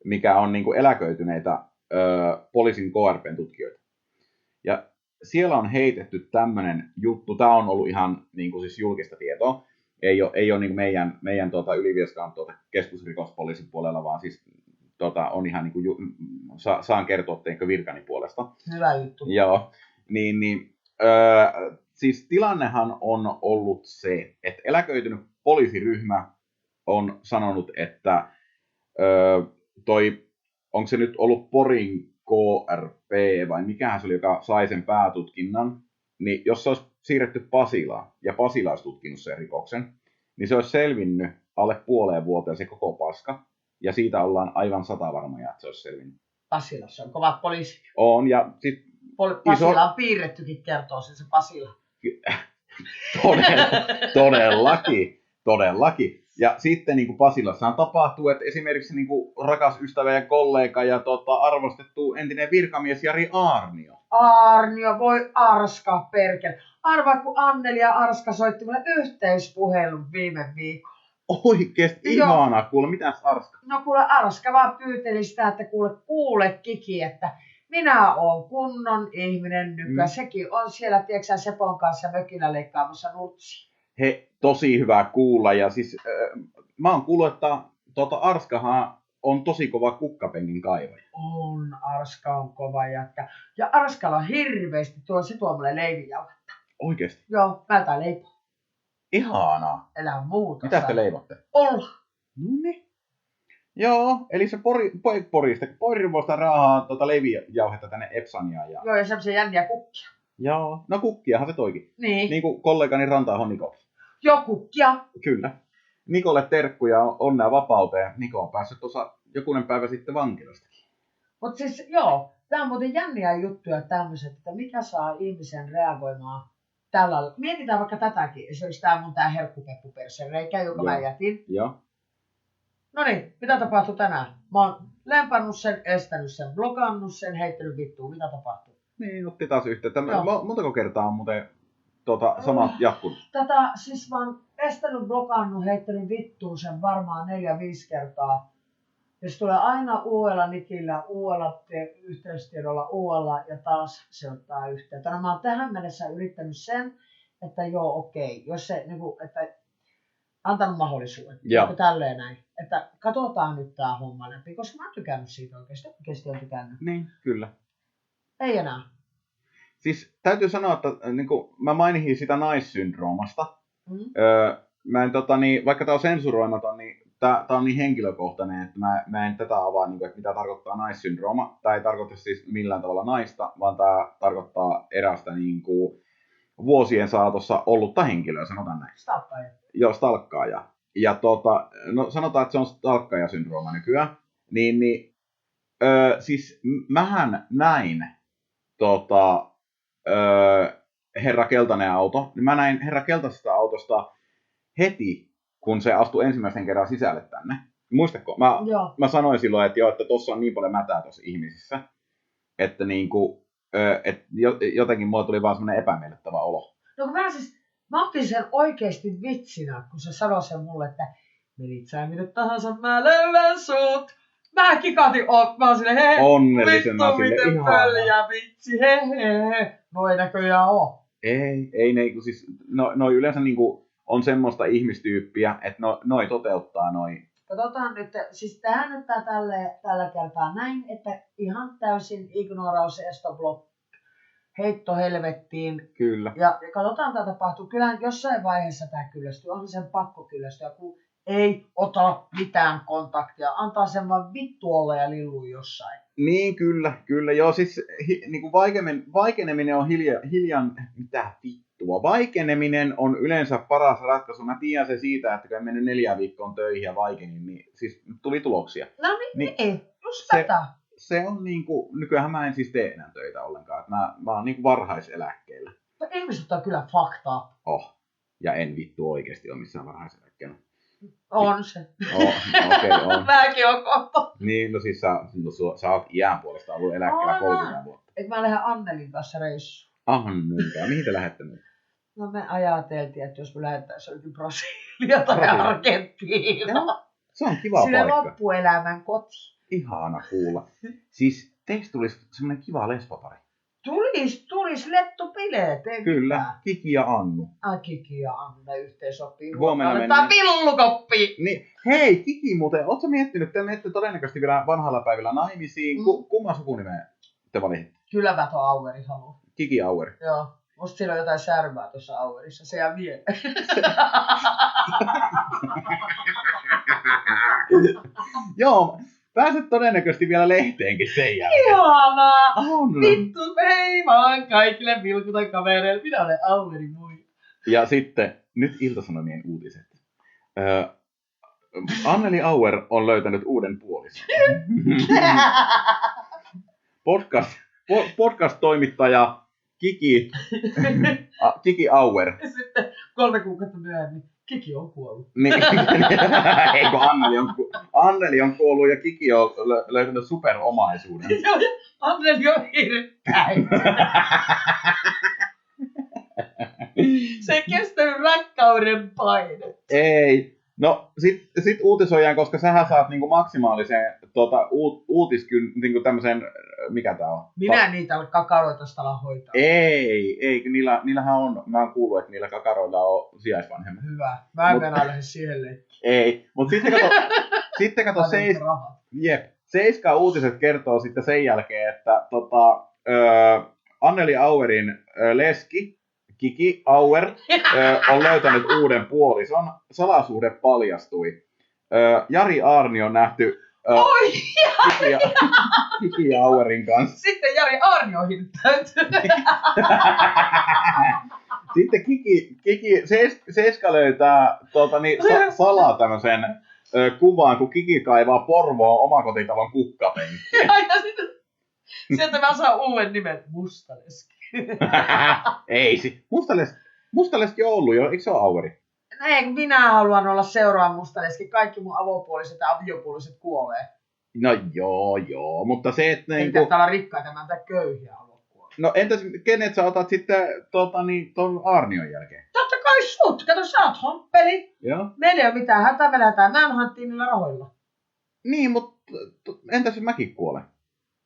mikä on niinku eläköityneitä poliisin KRPn tutkijoita. Ja siellä on heitetty tämmönen juttu, tää on ollut ihan niinku siis julkista tietoa, ei ole niinku meidän Ylivieskaan keskusrikospoliisin puolella, vaan siis on ihan niinku, saan kertoa teinkö virkani puolesta. Hyvä juttu. Joo, siis tilannehan on ollut se, että eläköitynyt poliisiryhmä on sanonut, että onko se nyt ollut Porin KRP vai mikähän se oli, joka sai sen päätutkinnan, niin jos se olisi siirretty Pasilaan ja Pasila olisi tutkinut sen rikoksen, niin se olisi selvinnyt alle puoleen vuoteen se koko paska, ja siitä ollaan aivan 100 varmoja, että se olisi selvinnyt. Pasilassa on kovat poliisi. On, ja sit Pasila on piirrettykin, kertoo sen se Pasila. Todellakin. Ja sitten niin kuin Pasilassahan tapahtuu, että esimerkiksi niin kuin rakas ystävä ja kollega ja arvostettu entinen virkamies Jari Aarnio. Aarnio, voi Arska perkele. Arvaa, kun Anneli ja Arska soitti mulle yhteispuhelun viime viikolla. Oikeesti ihanaa, kuule, mitäs Arska? No kuule, Arska vaan pyyteli sitä, että kuule Kiki, että minä oon kunnon ihminen nykyään. Sekin on siellä, tiedätkö Sepon kanssa mökillä leikkaamassa nutsia. He, tosi hyvä kuulla. Ja siis mä oon kuullut, että Arskahan on tosi kova kukkapenkin kaivaja. On, Arska on kova jätkä. Ja Arskalla on hirveästi, se tuo mulle leivijauhetta. Oikeesti? Joo, mä jotain leipoa. Ihanaa. Elää muuta. Mitä te leivotte? Olla. Noniin. Joo, eli se Porivosta raahaa leivijauhetta tänne Epsaniaan. Joo, ja semmoisia jänniä kukkia. Joo, no kukkiahan se toikin. Niin. Niin kuin kollegani Ranta-ahon Niko. Jo kukkia. Kyllä. Nikolle terkkuja, onnea vapauteen. Niko on päässyt tuossa jokunen päivä sitten vankilasta. Mutta siis joo, tää on muuten jänniä juttuja tämmöiset, että mikä saa ihmisen reagoimaan tällä. Mietitään vaikka tätäkin, esimerkiksi tää herkkupeppupersereikä, jonka mä jätin. Joo. No niin, mitä tapahtui tänään? Mä oon lempannut sen, estänyt sen, blokannut sen, heittänyt vittuun. Mitä tapahtuu? Niin, otti taas yhteyttä. Joo. Montako kertaa on muuten samat jatkunut? Tätä siis mä oon estänyt, blokannut, heittänyt vittuun sen varmaan 4-5 kertaa. Ja se tulee aina uudella nikillä, uudella yhteystiedolla, uudella ja taas se ottaa yhteyttä. No mä oon tähän mennessä yrittänyt sen, että joo okei, jos se niinku, että antanut mahdollisuuden. Joo. Tälleen näin. Että katsotaan nyt tää homma läpi, koska mä oon tykännyt siitä oikeesti on tykännyt. Niin, kyllä. Ei enää. Siis täytyy sanoa, että niin mä mainihin sitä naissyndroomasta. Mä en, vaikka tää on sensuroimaton, niin tää on niin henkilökohtainen, että mä en tätä avaa, niin kuin, että mitä tarkoittaa naissyndrooma. Tää ei tarkoita siis millään tavalla naista, vaan tää tarkoittaa erästä niin kuin, vuosien saatossa ollutta henkilöä, sanotaan näin. Stalkkaaja. Joo, stalkkaaja. Ja no sanotaan, että se on stalkkaajasyndrooma nykyään. Siis mähän näin Herra Keltainen auto. Mä näin Herra Keltaisesta autosta heti, kun se astui ensimmäisen kerran sisälle tänne. Muistatko? Mä sanoin silloin, että että tossa on niin paljon mätää tossa ihmisissä, että niinku, jotenkin mulle tuli vaan semmoinen epämiellyttävä olo. No mä otin sen oikeesti vitsinä, kun se sanoi sen mulle, että menit sä minne tahansa, mä löydän sut. Mä kikatin, mä oon silleen, he, onnellisena vittu miten pöljä vitsi, he. No ei näköjään oo. Ei ne, siis, noi yleensä niinku on semmoista ihmistyyppiä, että noi toteuttaa noi. Katsotaan nyt, siis tähän nyt tällä kertaa näin, että ihan täysin ignoraus, estoblock, heitto helvettiin. Kyllä. Ja katsotaan mitä tapahtuu. Kyllähän jossain vaiheessa tää kyllästyy, on sen pakko kyllästyä, kun ei ota mitään kontaktia, antaa sen vaan vittu olla ja lilluu jossain. Niin, kyllä. Joo, siis niinku vaikeneminen on hiljan, mitä vittua. Vaikeneminen on yleensä paras ratkaisu. Mä tiedän se siitä, että kun en mennyt 4 viikkoon töihin ja vaikenin, niin siis tuli tuloksia. No niin, just tätä. Se on niinku, nykyään mä en siis tee enää töitä ollenkaan. Että mä oon niinku varhaiseläkkeellä. No ihmiset on kyllä faktaa. Ja en vittu oikeesti ole missään varhaiseläkkeellä. On se. Okei, on. Mäkin oon kohta. Niin, no siis sä oot iän puolesta ollut eläkkeellä 30 vuotta. Eikö mä lähden Annelin kanssa reissuun? Annelin, mihin te lähette nyt? No me ajateltiin, että jos me lähdettäisiin jokin Brasilia tai Argentiina. Se on kiva sinne paikka. Loppuelämän koti. Ihana kuulla. Siis teistä tulisi semmoinen kiva lesbopari. Tulis lettupileet, ei Kyllä, mitään. Kiki ja Annu. Kiki ja Annu, ne yhteen sopii. Huomenna mennään pillukoppiin. Niin, hei, Kiki muuten, ootko miettinyt, te menette todennäköisesti vielä vanhalla päivillä naimisiin. Kumman sukunimeen te valitsitte? Kyllä Väto Aueri haluaa. Kiki Auer. Joo, musta siinä on jotain särmää tuossa Auerissa, se jää vielä. Joo, pääset todennäköisesti vielä lehteenkin sen jälkeen. Ihanaa! On. Vittu, hei vaan kaikille vilkutan kavereille. Minä olen Aueri moi. Ja sitten, nyt Ilta-Sanomien uutiset. Anneli Auer on löytänyt uuden puolison. Podcast-toimittaja Kiki Auer. Sitten 3 kuukautta myöhemmin Kiki on kuollut. Niin, eikö Anneli on kuollut ja Kiki on löytänyt superomaisuuden. Anneli on hirttäin. Se ei kestänyt rakkauden paine. Ei. No sit uutisoidaan, koska sähän saat niinku maksimaalisen niinku tämmösen, mikä tää on? Minä niitä kakaroita stalla hoitaa. Ei, niillähän on, mä oon kuullut, että niillä kakaroilla on sijaisvanhemmat. Hyvä, mä en mennä lähde siihen leikkiin. Ei, mutta sitten kato Seiska uutiset kertoo sitten sen jälkeen, että Anneli Auerin leski, Kiki Auer, on löytänyt uuden puolison. Salasuhde paljastui. Jari Aarni on nähty Kiki ja Auerin kanssa. Sitten Jari Aarnio hirttäytyy. Sitten Kiki Seiska löytää salaa tämmöisen kuvan, kun Kiki kaivaa Porvoon omakotitalon kukkapenkkiä. Ja sitten sieltä mä saan uuden nimen, Mustaleski. Ei, Mustaleski on ollut jo, eikö se ole Aueri? Ei, kun minä haluan olla seuraava Mustaleski. Kaikki mun avopuoliset ja aviopuoliset kuolee. No joo, mutta se, että Ei niinku... olla rikkaita, mä en köyhiä halua kuolla. No entäs kenet sä otat sitten ton Aarnion jälkeen? Totta kai sut, kato sä oot homppeli. Joo. Meillä ei ole mitään hätää, me lähdetään Manhunttiin niillä rahoilla. Niin, mutta entäs jos mäkin kuolen?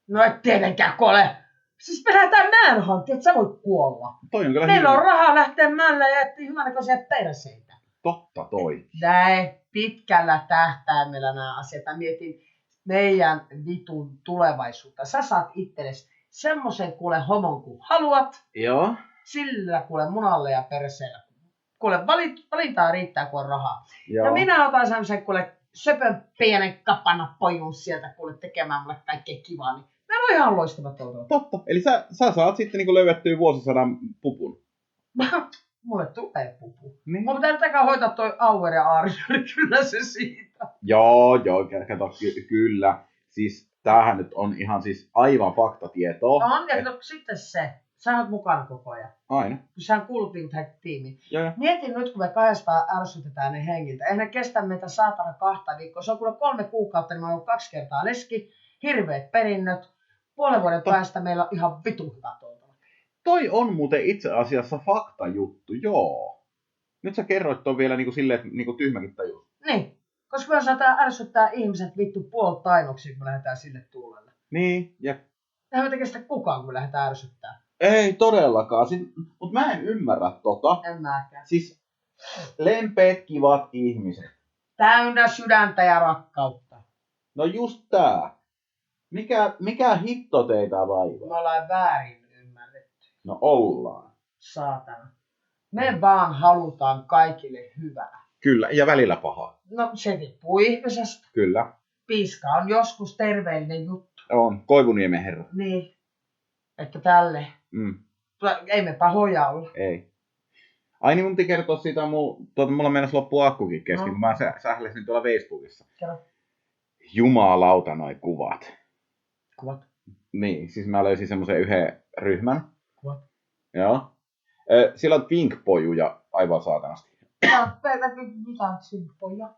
No et tietenkään kuole. Siis me lähdetään Manhunttiin, et sä voit kuolla. Toi on kyllä Meillä on rahaa lähteä mällä ja ettiin hyvänäköisiä perseitä. Totta toi. Näin pitkällä tähtäimellä nämä asiat. Mä mietin meidän vitun tulevaisuutta. Sä saat itsellesi semmoisen kuule homon kuin haluat. Joo. Sillä kuule munalle ja perseellä. Kuule valintaa riittää kun on rahaa. Joo. Ja minä otan semmoisen kuule söpön pienen kapana pojun sieltä kuule tekemään mulle kaikkea kivaa. Niin nämä on ihan loistavat toutoa. Totta. Eli sä saat sitten niinku löydettyä vuosisadan pupun. Mulle tulee pupu. Niin. Mun pitää tätäkään hoitaa toi Auer ja Aarjö, kyllä se siitä. Joo, kato, kyllä. Siis tämähän nyt on ihan siis aivan faktatietoa. On, ja sitten se. Sä oot mukana koko ajan. Aina. Kun sä on Cool tiimi. Joo. Mietin nyt, kun me kahdestaan ärsytetään ne hengiltä. Eihän ne kestä meitä saatana 2 viikkoa. Se on kuule 3 kuukautta, niin mä oon ollut 2 kertaa leski. Hirveet perinnöt. Puolen vuoden päästä meillä on ihan vitu hyvä toivoa. Toi on muuten itse asiassa faktajuttu, joo. Nyt sä kerroit ton vielä niinku silleen, että niinku tyhmäkin tajus. Niin, koska me saadaan ärsyttää ihmiset vittu puoltainoksi, kun me lähdetään sille tuulelle. Niin, ja Eihän me tekee sitä kukaan, kun me lähdetään ärsyttää. ei todellakaan. Mutta mä en ymmärrä tota. En mäkään. Siis lempeät, kivat ihmiset. Täynnä sydäntä ja rakkautta. No just tää. Mikä hitto teitä vaivaa? Me ollaan väärin ymmärretty. No ollaan. Saatana. Me vaan halutaan kaikille hyvää. Kyllä, ja välillä pahaa. No se riippuu ihmisestä. Kyllä. Piiska on joskus terveellinen juttu. On. Koivuniemen herra. Niin. Että tälle. Ei me pahoja olla. Ei. Ai niin mun piti kertoa siitä, mulla mennessä loppuu akkukin kesken, kun mä sähläsin tuolla Facebookissa. Kerro. Jumalauta noi kuvat. Kuvat. Niin, siis mä löysin semmoisen yhden ryhmän. Kuvat. Joo. Siellä on Twink-pojuja aivan saatanasti. Mitä on Twink-pojat?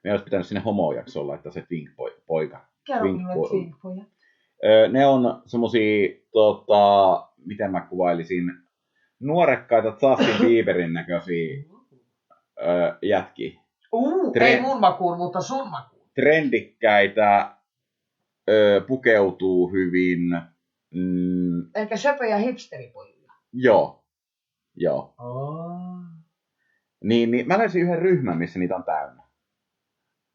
Me olisi pitänyt sinne homojaksoon laittaa se Twink-poika. Kerro minulle Twink-pojat. Ne on semmosia, miten mä kuvailisin, nuorekkaita Justin Bieberin näköisiä jätkiä. Ei mun makuun, mutta sun makuun. Trendikkäitä, pukeutuu hyvin. Eikä söpöjä hipsteripojia. Joo. Oh. Niin, mä löysin yhden ryhmän, missä niitä on täynnä.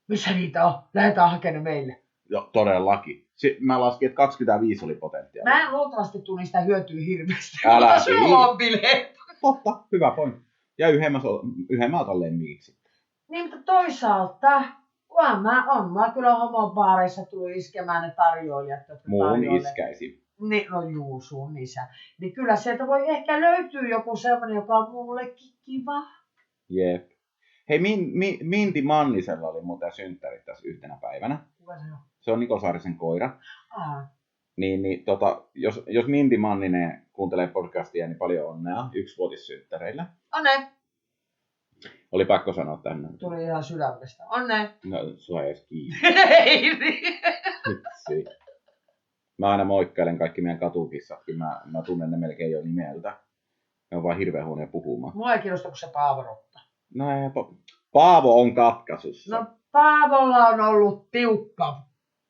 Missä niitä on? Lähdetään hakemaan meille. Joo, todellakin. Mä laskin, että 25 oli potentiaalia. Mä en luultavasti tule niistä hyötyä hirveästi. Älä mutta sulla on bileet. Totta, hyvä pointti. Ja yhden mä otan lemmiksi. Niin, mutta toisaalta, mä kyllä homobaareissa tullut iskemään ne tarjoilijat, jotka Muun iskäisin. Niin, no juu, sun isä. Niin kyllä sieltä voi ehkä löytyä joku sellainen, joka on mullekin kiva. Jep. Hei, Minti Mannisella oli muuten synttärit tässä yhtenä päivänä. Kuka se on? Se on Niko Saarisen koira. Niin, jos Minti Manninen kuuntelee podcastia, niin paljon onnea 1-vuotissynttäreillä. Onne. Oli pakko sanoa tänne. Tuli ihan sydämestä. Onne. No, sua ei edes kiinni. Ei niin. Vitsi. Mä aina moikkailen kaikki meidän katukissat, kyllä mä tunnen ne melkein jo nimeltä. Ne on vaan hirveän huonoja puhumaan. Mua ei kiinnosta, kun se Paavo rotta. No ei, Paavo on katkaisussa. No Paavolla on ollut tiukka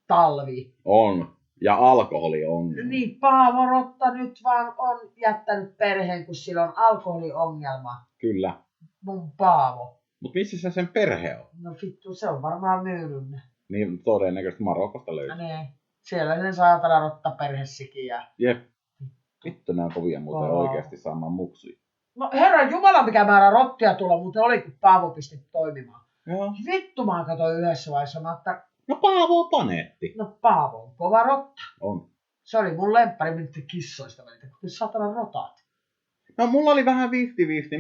talvi. On. Ja alkoholi on. Niin Paavo rotta nyt vaan on jättänyt perheen, kun sillä on alkoholiongelma. Kyllä. Mun Paavo. Mut missä se sen perhe on? No vittu, se on varmaan myynyt ne. Niin todennäköisesti Marokosta löytyy. Niin. Siellä sen saatana rotta perhesikin ja... Jep. Vittu nää on kovia muuten oikeesti saamaan muksuja. No herran jumala, mikä määrä rottia tulla, mutta oli kun Paavo pisti toimimaan. Joo. Vittu mä katsoin yhdessä vaiheessa, että No Paavo on paneetti. No Paavo on kova rotta. On. Se oli mun lemppari kissoista välitä, kun satana rotat. No mulla oli vähän 50-50.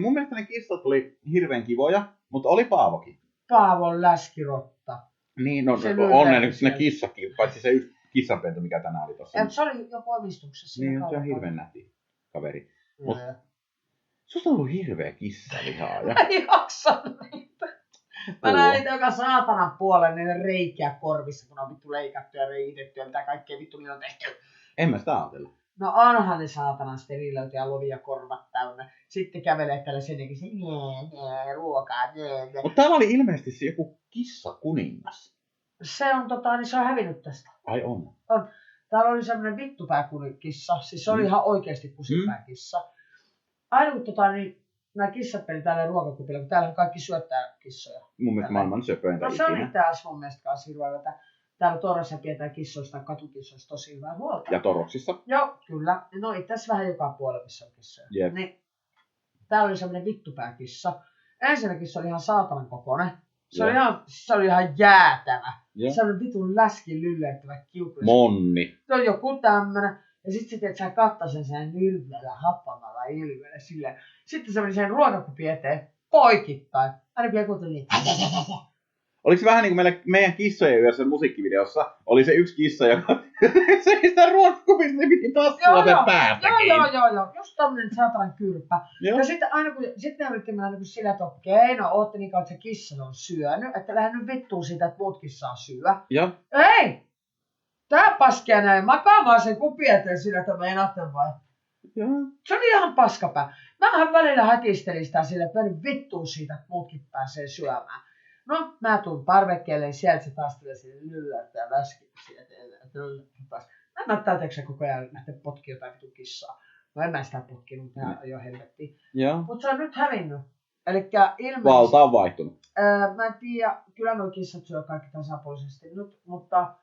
Mun mielestä ne kissat oli hirveän kivoja, mutta oli Paavokin. Paavon läskirotta. Niin, no Se on ne siellä. kissakin, paitsi se yksi kissanpentu, mikä tänään oli tossa. Ja se oli joku omistuksessa. Niin, se on hirveän nätti kaveri. Mut Joo. susta on ollut hirveä kissavihaaja. Mä en jaksa niitä. Mä näen niitä joka saatanan puolen, niiden reikiä korvissa, kun on vittu leikattu ja reikitetty ja mitä kaikkea vittu niillä on tehty. En mä sitä ajatella. No onhan ne saatanan sterilöity ja lovia korvat täynnä. Sitten kävelee tällä senkin se ruokaa, Mutta täällä oli ilmeisesti se joku kissakuningas. Se on niin se on hävinnyt tästä. Ai on. Täällä oli semmoinen vittupääkissa, siis se oli ihan oikeasti kusipääkissa. Aina kun niin nämä kissat peli täällä ruokakupilla, kun täällä kaikki syöttää kissoja. Mun mielestä maailman söpöintä No se on ikinä. taas mun mielestä kanssa hirveä, että täällä Torressa pidetään kissoista, katukissoista tosi hyvää huolta. Ja Toroksissa. Joo, kyllä. No itse asiassa vähän joka puolella, missä on kissoja. Jep. Niin, täällä oli semmoinen vittupääkissa. Ensinnäkin se oli ihan saatanan kokoinen. Se oli ihan jäätävä. Joo. Se oli vitun läski lyllertävä kiukku. Monni. Se on joku tämmönen. Ja sitten että sä kattasen sen ilmeellä, happamalla ilmeellä silleen. Sitten se meni sen ruokakupin eteen poikittain. Aina vielä kuuntelin. Oliko se vähän niin kuin meidän kissojen yössä musiikkivideossa, oli se yksi kissa, joka se sitä ruokakupista, niin piti taas suoten päästä Joo. Just tommonen saatanan kyrpä. Joo. Ja sitten aina kun, sitten ne yritti mennä niin sillä, että okei, no ootte niin kauan, että se kissa on syönyt, että lähden nyt vittuun siitä, että muutkin saa syödä. Joo. Ei! Tää paskia näin makaamaan sen kupin eteen sillä, että meinaatte vai. Joo. Se oli ihan paskapää. Mähän välillä hätistelin sitä sillä, että nyt vittuun siitä, että muutkin pääsee syömään. No, mä tuun parvekkeelle, sieltä se taas tulee sinne lyllärtä ja läski sieltä. Mä näyttääkö se koko ajan lähteä potkiin jotain vitun kissaa. No en mä sitä potkinut, tää jo helvettiin. Joo. Mut se on nyt hävinnyt. Elikkä ilmeisesti... Valta on vaihtunut. Mä en tiedä, kyllä nuo kissat syö kaikki tasapuolisesti nyt, mutta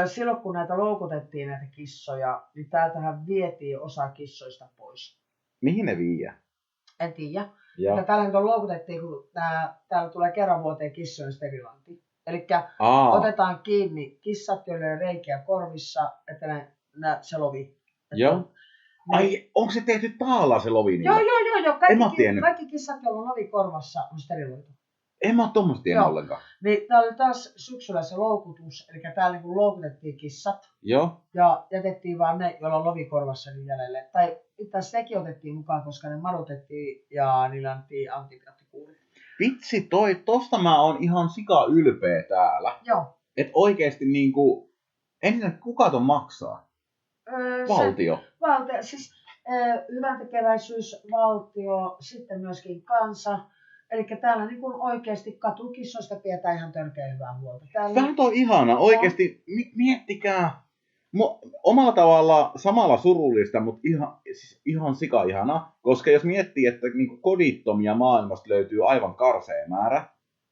silloin kun näitä loukutettiin näitä kissoja, niin täältähän vietiin osa kissoista pois. Mihin ne viiä? En tiedä. Joo. Ja täällä nyt loukutettiin, kun täällä tulee kerran vuoteen kissojen sterilointi. Elikkä otetaan kiinni kissat, joille on reikiä korvissa, että se lovi. Joo. Ai, onko se tehty taalla se lovi niillä? Joo. En mä tiennyt. Kaikki kissat, joilla on lovi korvassa, on steriloitu. En mä oo tommoista tiennyt Joo. ollenkaan. Niin täällä oli taas syksyllä se loukutus, eli täällä niin loukutettiin kissat Joo. ja jätettiin vaan ne, joilla on lovi korvassa niin jäljelle. Tai itse asiassa sekin otettiin mukaan, koska ne madutettiin ja niillä annettiin antibioottikuuri. Vitsi, tosta mä oon ihan sika ylpeä täällä. Joo. Et oikeesti niinku, ensin kuka ton maksaa? Valtio. Valtio, siis hyväntekeväisyys, valtio, sitten myöskin kansa. Eli täällä niin kuin oikeasti katukissoista pidetään ihan törkeä hyvää huolta. Täällä... Vähän toi ihana, oikeesti miettikää. Omalla tavalla samalla surullista, mutta ihan sika ihana. Koska jos miettii, että niinku kodittomia maailmasta löytyy aivan karsea määrä,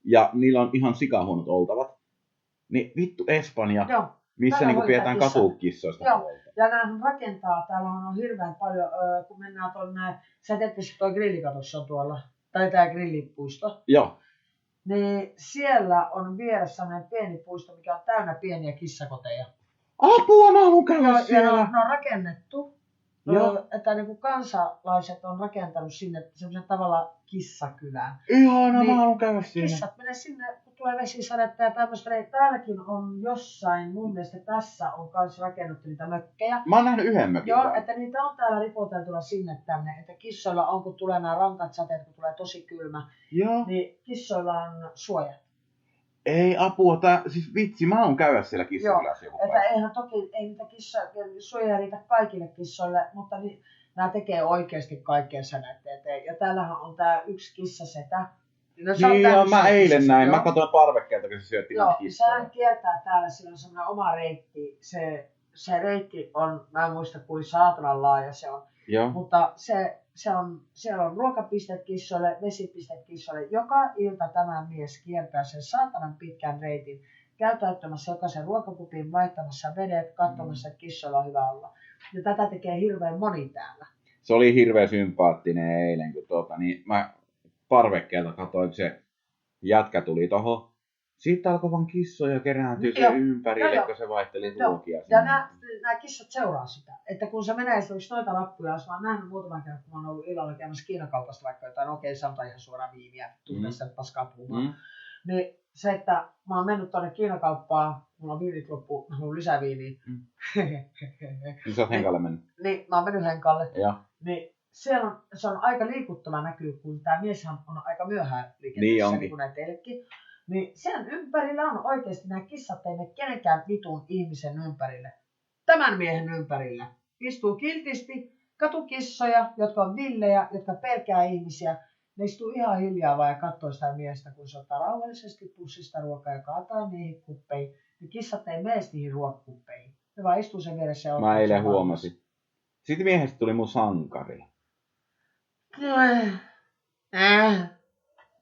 ja niillä on ihan sikahuonot oltavat, niin vittu Espanja, Joo. missä niinku pidetään katukissoista huolta. Ja näähän rakentaa, täällä on hirveän paljon, kun mennään tuonne, sä teette toi grillikatossa on tuolla, tai tää grillipuisto. Joo. Niin siellä on vieressä sellainen pieni puisto, mikä on täynnä pieniä kissakoteja. Apua, mä haluun käydä siellä. Ja ne on rakennettu, että niin kuin kansalaiset on rakentanut sinne semmoisen tavalla kissakylään. Ihana, Niin, mä haluun käydä siellä. Kissat menee sinne, kun tulee vesisadetta ja tämmöistä. Täälläkin on jossain, mun mielestä tässä on myös rakennettu niitä mökkejä. Mä oon nähnyt yhden mökin. Joo, että niitä on täällä ripoteltuna sinne tänne, että kissoilla on, kun tulee nämä rankat sateet, kun tulee tosi kylmä, Joo. niin kissoilla on suojat. Ei apua, siis vitsi, mä haluun käydä siellä kissakylässä joku Että päivä. eihän toki, ei niitä suojaa riitä kaikille kissoille, mutta nämä tekee oikeasti kaikkeensa näiden eteen. Ja täällähän on tää yksi kissasetä. No, Niin joo, mä eilen näin. Mä katsoin parvekkeelta, kun se syötti joo, niitä kissoja. sehän kiertää täällä, sillä on semmoinen oma reitti. Se reitti on, mä en muista kuin saatanan laaja se on. Joo. Mutta siellä on ruokapisteet kissoille, vesipisteet kissoille. Joka ilta tämä mies kiertää sen saatanan pitkän reitin. Käy täyttämässä jokaisen ruokakupin, vaihtamassa vedet, katsomassa, että kissoilla on hyvä olla. Ja tätä tekee hirveän moni täällä. Se oli hirveän sympaattinen eilen, kun mä parvekkeelta katsoin, kun se jätkä tuli tohon. Siitä alkoi vaan kissoja kerääntyä Joo, sen ympärille, joo. kun se vaihteli Joo. ruokia. Ja sinne. nämä kissat seuraa sitä. Että kun se menee esimerkiksi noita lappuja, jos mä oon nähnyt muutaman kerran, kun mä oon ollut illalla käymässä Kiinakaupasta vaikka jotain, okei, sanotaan ihan suoraan viiniä, tuu tässä paskaa puhumaan. Niin se, että mä oon mennyt tonne Kiinakauppaan, mulla on viinit loppu, mä haluan lisää viiniä. Niin sä oot henkalle mennyt. Niin, mä oon mennyt henkalle. Ja. Niin siellä on, se on aika liikuttava näkyy, kun tää mieshän on aika myöhään Niin liikenteessä, onkin. niin kuin näin teillekin. Niin sen ympärillä on oikeasti nämä kissat ei mene kenenkään vitun ihmisen ympärille. Tämän miehen ympärillä istuu kiltisti katukissoja, jotka on villejä, jotka pelkää ihmisiä. Ne istuu ihan hiljaa vaan ja katsoo sitä miestä, kun se ottaa rauhallisesti pussista ruokaa ja kaataa niihin kuppeihin. Ne kissat ei mene niihin ruokakuppeihin. Ne vaan istuu sen vieressä ja Mä eilen huomasin. Sitten miehestä tuli mun sankari.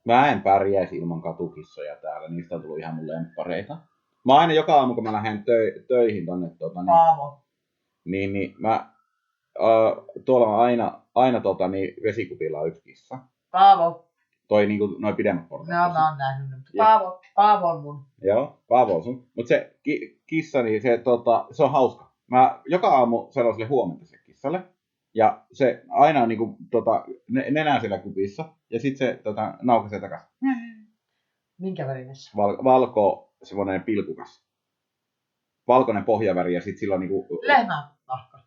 Mä en pärjäisi ilman katukissoja täällä, niistä on tullut ihan mun lemppareita. Mä aina joka aamu, kun mä lähden töihin tonne, Paavo. niin mä, tuolla on aina vesikupilla on yksi kissa. Paavo. Toi niinku noin pidemmät portaat. No, mä oon nähnyt nyt. Ja. Paavo on mun. Joo, Paavo on sun. Mut se kissa, niin se on hauska. Mä joka aamu sanon sille huomenta sille kissalle. Ja se aina on niinku nenää siellä kupissa. Ja sit se naukaisee takas. Minkä värinen se? Valko, semmonen pilkukas. Valkoinen pohjaväri ja sit sillä on niinku... Lehmän nahka.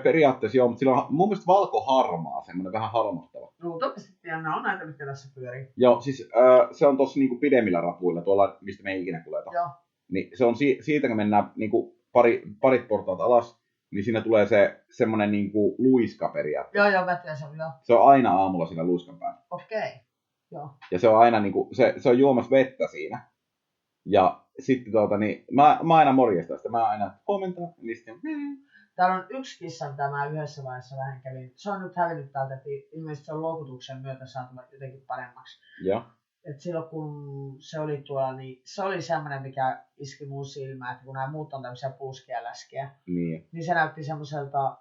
Periaatteessa joo, mutta sillä on mun mielestä valkoharmaa, semmonen vähän harmahtava. Luultavasti pian ne on näitä, mitkä tässä pyörii. Joo, siis se on tossa niinku pidemmillä rapuilla, tuolla mistä me ei ikinä kuljeta. Joo. Niin se on siitä, kun mennään niinku parit portaat alas, niin siinä tulee se semmonen niinku luiska periaatteessa. Joo, mä tiedän sen, joo. Se on aina aamulla siinä luiskan päällä. Okei. Joo. Ja se on aina niinku, se on juomassa vettä siinä. Ja sitten niin mä aina morjestan sitä, mä aina huomenta, niin sitten Täällä on yksi kissa, mitä mä yhdessä vaiheessa vähän kävin. Se on nyt hävinnyt täältä, että ilmeisesti se on loukutuksen myötä saatu jotenkin paremmaksi. Joo. Et silloin kun se oli tuolla, niin se oli semmoinen, mikä iski mun silmään, että kun nämä muut on tämmöisiä puuskia läskiä, Niin. se näytti semmoiselta,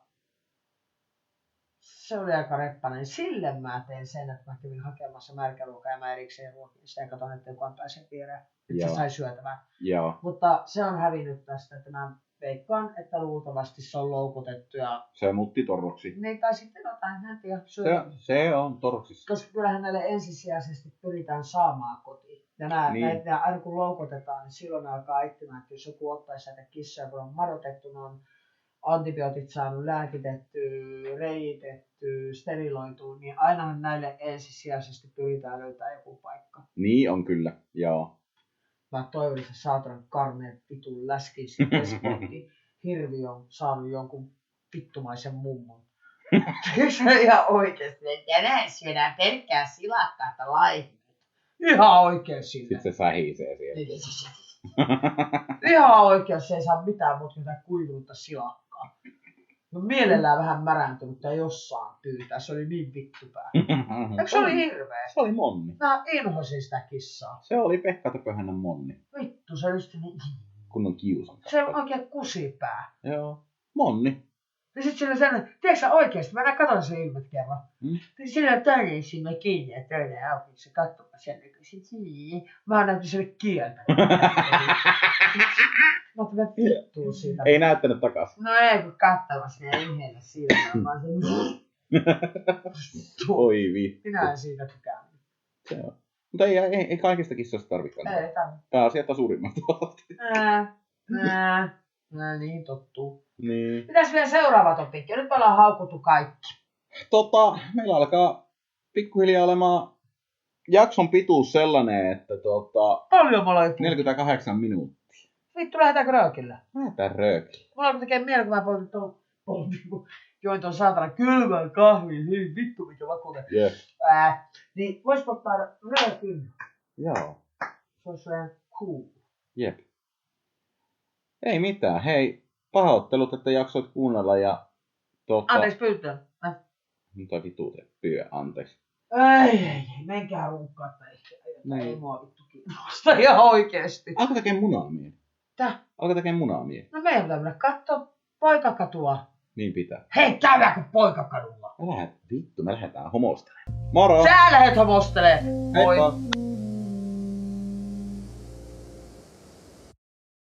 se oli aika reppainen. Sille mä tein sen, että mä kävin hakemassa märkäruokaa ja mä erikseen ruokin sitä ja katson, että kukaan pääsee viereen. Että se sai syötävää. Joo. Mutta se on hävinnyt tästä, että mä veikkaan, että luultavasti se on loukutettu ja Se mutti torroksi. niin, tai sitten jotain, en tiedä, Se on torroksissa. koska kyllähän näille ensisijaisesti pyritään saamaan kotiin. Ja näitä aina kun loukutetaan, niin silloin ne alkaa etsimään, että jos joku ottaisi näitä kissoja, kun on madotettu, ne on antibiootit saanut lääkitetty, reitetty, steriloitu, niin ainahan näille ensisijaisesti pyritään löytää joku paikka. Niin on kyllä, joo. Mä toivon, että se saatanan karmeen vitun läskin sitten hirvi on saanut jonkun vittumaisen mummon. Se ihan oikeesti, että tänään syödään pelkkää silakkaata laihmeita. Ihan oikein sille. Sitten se sähisee siellä. Ihan oikein, se ei saa mitään muuta kuin kuivunutta silakkaa. No mielellään vähän märääntynyttä jossain pyytää, se oli niin vittupää. Eikö se oli hirveä? Se oli monni. Mä inhosin sitä kissaa. Se oli Pekka Töpöhännän monni. Vittu, se just niin... Kunnon kiusan. Se on oikein kusipää. Joo. Monni. Ja sit sillä sellainen, tiedätkö sä oikeesti, mä katson sen ilmet kerran. Sillä toinen sinne kiinni ja toinen auki, se katsoo sen nykyisin. Mä näytin sille kieltä. Mä otin vittuun siitä. Ei näyttänyt takas. No ei, kun katsomassa ja yhdellä silmällä, vaan se... Oi vittu. Minä en siitä tykännyt. Se on. Mutta ei kaikista kissoista tarvitse. Ei tarvitse. Pääasiat suurimmasta osasta. Niin tottuu. Niin. Mitäs vielä seuraava topikki? Nyt me ollaan haukuttu kaikki. Meillä alkaa pikkuhiljaa olemaan jakson pituus sellainen, että Paljon me ollaan 48 minuuttia. Vittu, lähdetäänkö röökille? Lähdetään röökille. Mulla on tekee mieli, kun mä join ton saatana kylmän kahvin. Hyi vittu, mikä vakuuden. Jep. Niin vois ottaa röökin. Joo. Se on sellainen cool. Jep. Ei mitään. Hei, pahoittelut, että jaksoit kuunnella ja Anteeksi pyytää. Nyt on vituuteen anteeksi. Ei, menkää ruukkaan ehkä. Ei mua vittu kiinnosta ihan oikeesti. Alko tekee munaa mieli? Tää? Alko tekee munaa mieli? No meidän pitää mennä kattoo poikakatua. Niin pitää. Hei, käydäänkö poikakadulla? Me lähdetään homostelemaan. Moro! Sä lähet homostelee. Moi. Heippa!